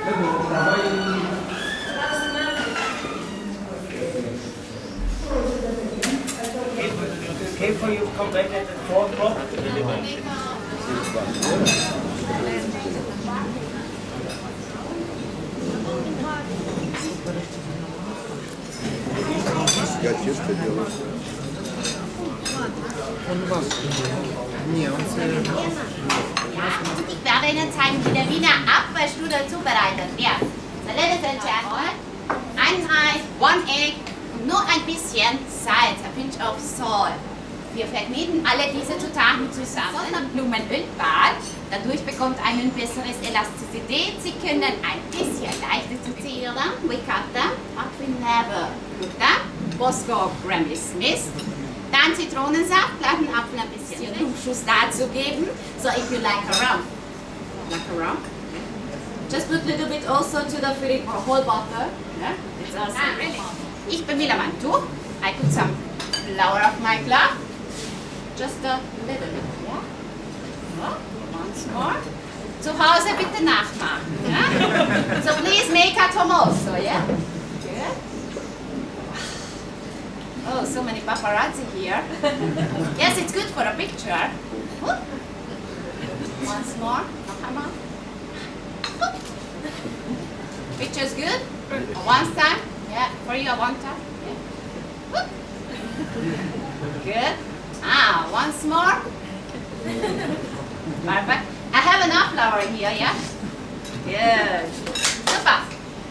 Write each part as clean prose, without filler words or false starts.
Okay for you to come back at 4 o'clock? Я тесто делаю. Und was? Nee, und Ich werde Ihnen zeigen, wie der Wiener Apfelstrudel zubereitet wird. So, ladies and gentlemen, ein Ei, 1 egg und nur ein bisschen Salz, a pinch of salt. Wir verkneten alle diese Zutaten zusammen. Sonnenblumenölbad. Dadurch bekommt einen besseres Elastizität. Sie können ein bisschen leichter zuziehen. We cut them, but we never cook them. Bosco Granny Smith. Dann Zitronensaft, glatten Apfel ein bisschen Schuss dazu geben. So if you like a rum. Like a rum? Just put a little bit also to the filling or whole butter. Yeah? It's also really. Ich bemühe mein Tuch. I put some flour of my glove. Just a little bit. Yeah? Oh, once more. Zu Hause bitte nachmachen. Yeah? So please make at home also. Yeah? Good. Oh, so many paparazzi here. Yes, it's good for a picture. Once more. Noch einmal. Picture's good? One time? Yeah, for you one time? Yeah. Good. Ah, once more. Perfect. I have enough flour here, yeah? Good. Super.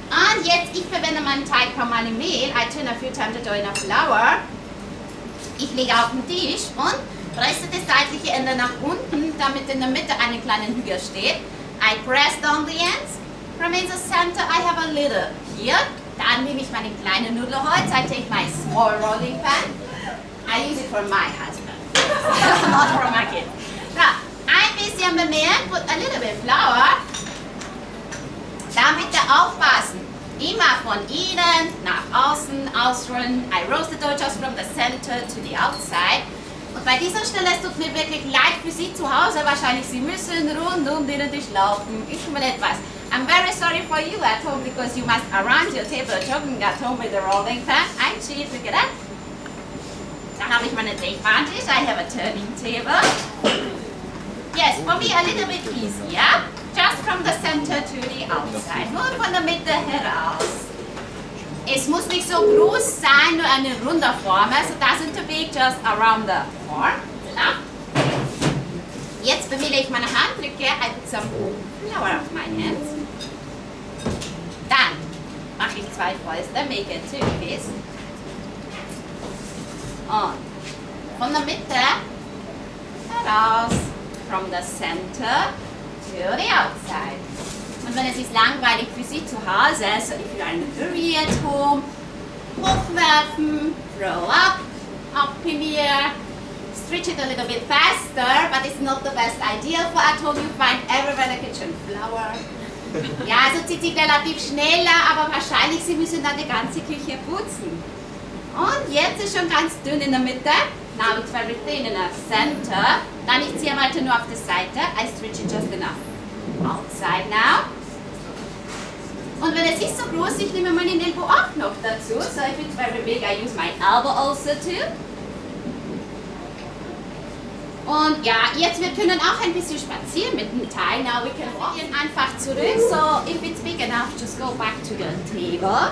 Und jetzt, ich verwende meinen Teig von meinem Mehl. I turn a few times the dough in a flour. Ich lege auf den Tisch und presse das seitliche Ende nach unten, damit in der Mitte einen kleinen Hügel steht. I press down the ends. From in the center I have a little here. Dann nehme ich meine kleine Nudelholz. I take my small rolling pan. I use it for my husband, not for my kids. So, ein bisschen bemehlen, put a little bit flour. Da bitte aufpassen. Immer von innen nach außen ausrollen. I roast the dough just from the center to the outside. Und bei dieser Stelle, es tut mir wirklich leid für Sie zu Hause. Wahrscheinlich, Sie müssen rund um den Tisch laufen. Ich will etwas. I'm very sorry for you at home because you must around your table jogging at home with the rolling pan. Ein cheat, look at that. Da habe ich meine advantage. I have a turning table. Yes, for me a little bit easier. Just from the center to the outside. Nur von der Mitte heraus. Es muss nicht so groß sein, nur eine runde Form. So doesn't to be just around the form. Jetzt bemühe ich meine Handrücke. I put some flour of my hands. Dann mache ich 2 Fäuste. Make it 2 fists. Und von der Mitte heraus. From the center to the outside. Und wenn es ist langweilig für Sie zu Hause, so if you are in a hurry at home, hochwerfen, throw up in the air, stretch it a little bit faster, but it's not the best idea for at home. You find everywhere in the kitchen flour. Ja, also zieht sich relativ schneller, aber wahrscheinlich Sie müssen dann die ganze Küche putzen. Und jetzt ist schon ganz dünn in der Mitte. Now it's very thin in the center. Dann ich ziehe weiter nur auf die Seite. I stretch it just enough. Outside now. Und wenn es ist so groß, ich nehme meinen Elbow auch noch dazu. So if it's very big, I use my elbow also too. Und ja, jetzt wir können auch ein bisschen spazieren mit dem Teig. Now we can walk einfach zurück. So if it's big enough, just go back to the table.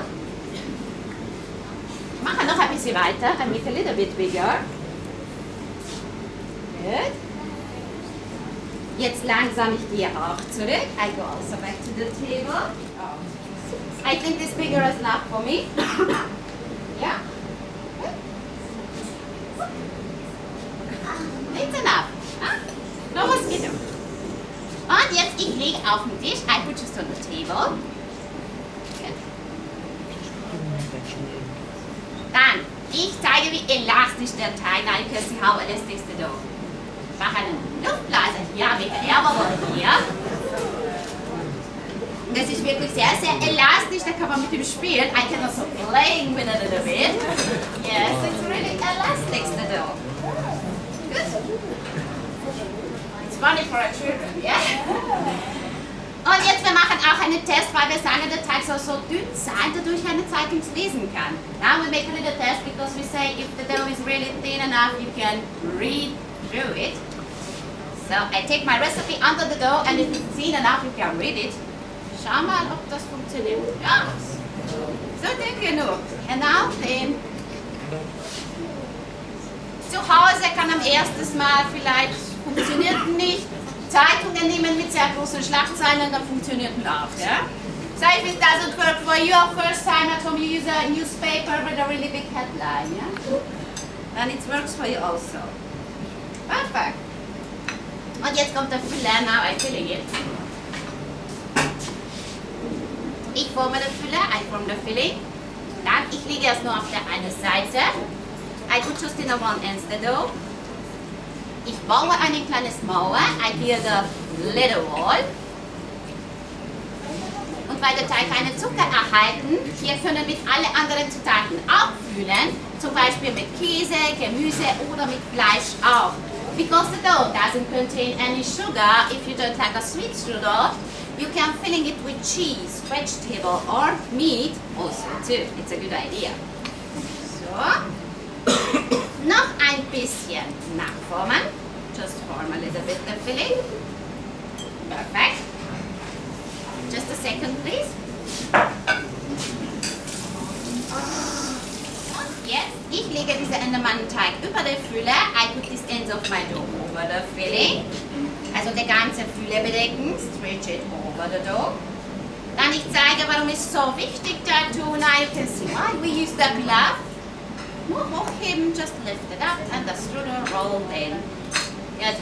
Machen noch ein bisschen weiter. I make a little bit bigger. Good. Jetzt langsam ich gehe auch zurück. I go also back to the table. I think this bigger is enough for me. Yeah. It's enough. Noch was geht. Und jetzt ich lege auf den Tisch. I put just on the table. Good. Dann, ich zeige, wie elastisch der Teig ist. You can see how elastic the dough. Ich mache eine Luftblase hier, mit der Airballoon hier. Und das ist wirklich sehr, sehr elastisch, da kann man mit dem spielen. I can also playing with it a little bit. Yes, it's really elastic, the dough. Good. It's funny for a children, yeah? Und jetzt, wir machen auch eine kleine Test, weil wir sagen, der Teig soll so dünn sein, dadurch eine Zeit ins lesen kann. Now we make a little test because we say if the dough is really thin enough, you can read through it. So I take my recipe under the dough and if it's thin enough, you can read it. Schau mal, ob das funktioniert. Ja, so dünn genug. Genau den. Zu Hause kann am ersten Mal vielleicht funktioniert nicht. Zeitungen nehmen mit sehr großen Schlagzeilen, dann funktioniert auch. Ja? So if it doesn't work for you first time at home, you use a newspaper with a really big headline. Yeah? And it works for you also. Perfect. Und jetzt kommt der Füller. Now I'm filling it. Ich forme den Füller, I form the filling. Dann, ich lege es nur auf der einen Seite. I put just in one end the dough. Ich baue eine kleine Mauer. I build a little wall. Und weil der Teig keinen Zucker erhalten, hier können wir alle anderen Zutaten auffüllen. Zum Beispiel mit Käse, Gemüse oder mit Fleisch auch. Because the dough doesn't contain any sugar, if you don't like a sweet strudel, you can filling it with cheese, vegetable or meat also too. It's a good idea. So, noch ein bisschen nachformen. Just form a little bit the filling. Perfect. Just a second, please. Und jetzt, ich lege diese Endermann-Teig über den Füller. I put this end of my dough over the filling. Also die ganze Fülle bedecken. Stretch it over the dough. Dann ich zeige, warum es so wichtig dazu. Now you can see why we use the glove. Nur hochheben, just lift it up and the strudel rolled in. Good.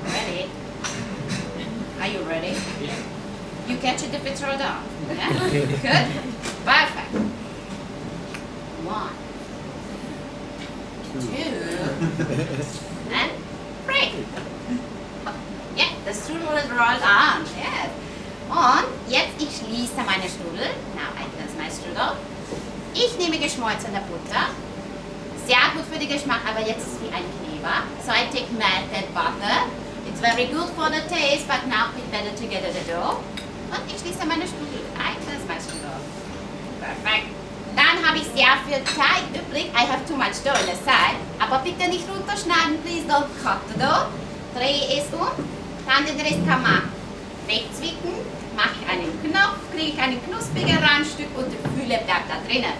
Ready? Are you ready? Yeah. You catch it if it's rolled down. Yeah? Good. Perfect. 1, 2, and 3. Yeah, the strudel is rolled on. Yes. Und jetzt ich schließe meine Strudel. Now I close my strudel. Ich nehme geschmolzene Butter. Sehr gut für den Geschmack, aber jetzt ist es wie ein Kleber. So I take melted butter. It's very good for the taste, but now put better together the dough. Und ich schließe meine Strudel ein. Das ist mein Strudel. Perfekt. Dann habe ich sehr viel Teig übrig. I have too much dough on the side. Aber bitte nicht runterschneiden, please don't cut the dough. Drehe es um. Dann den Rest kann man wegzwicken. Mache ich einen Knopf, kriege ich ein knuspriges Randstück und die Fülle bleibt da drinnen.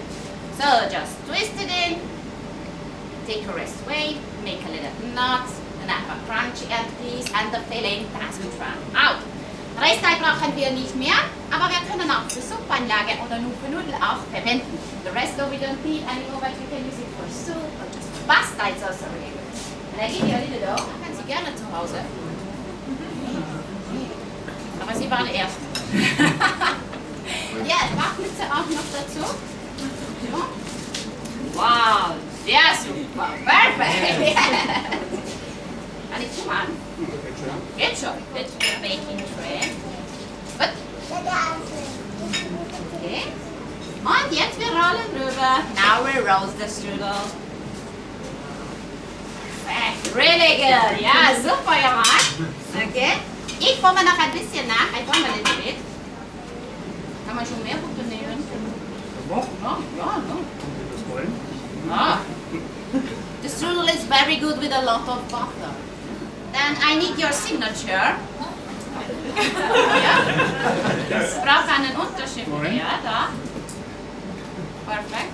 So, just twist it in. Take the rest away, make a little knot, and have a crunchy end piece, and the filling doesn't run out. Restteig brauchen wir nicht mehr, aber wir können auch für Suppenanlage oder nur für Nudeln auch verwenden. The rest of we don't need anymore, but you can use it for soup or just pasta, it's also really good. And I give you a little dough, kann Sie gerne zu Hause. Aber Sie waren erst. Ja, Backmütze auch noch dazu. So. Wow, sehr super. Perfekt. Kann ich machen? Geht schon. Jetzt für Baking Tray. Gut. Okay. Und jetzt wir rollen rüber. Now we roast the strudel. Perfect. Really good. Ja, super gemacht. Okay. Ich forme noch ein bisschen nach. I form a little bit. Kann man schon mehr Butter nehmen? Ja, no. Ah. The strudel is very good with a lot of butter. Then I need your signature. Ja. Ich brauche einen Unterschrift. Ja, da. Perfect.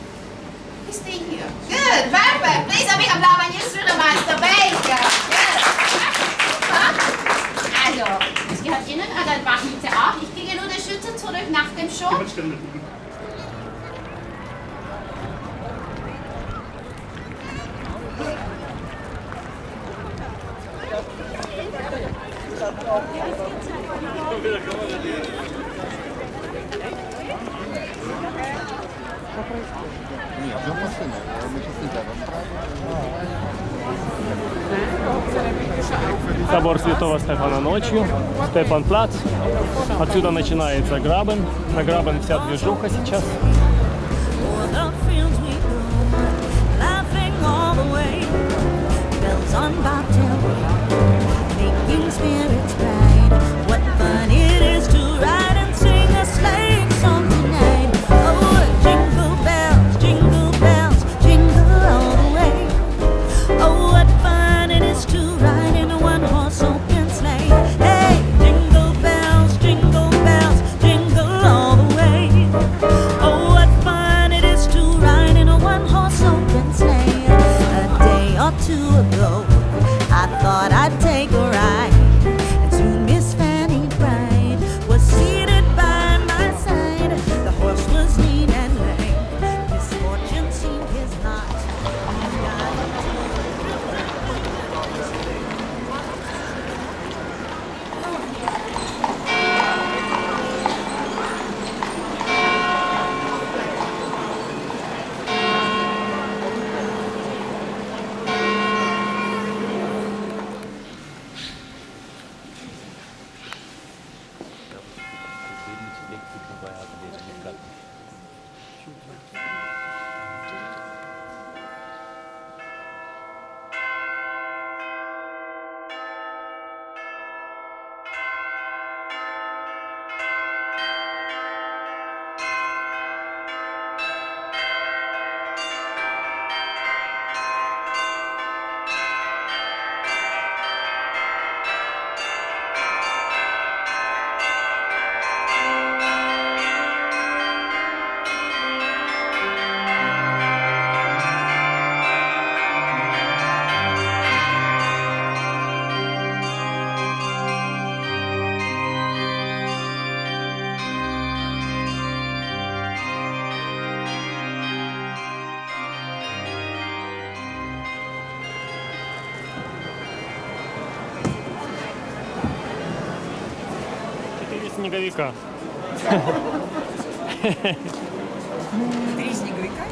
You stay here. Good, perfect. Please, a big applause for you, strudel master baker. Good. Also, es gehört Ihnen an der Backmiete auch. Ich kriege nur die Schütze zurück nach dem Show. Собор Святого Стефана ночью, Стефан-Плац. Отсюда начинается Грабен. На Грабен вся движуха сейчас. On bobtail, making spirits bright. What fun it is to 4 снеговика. 3 снеговика?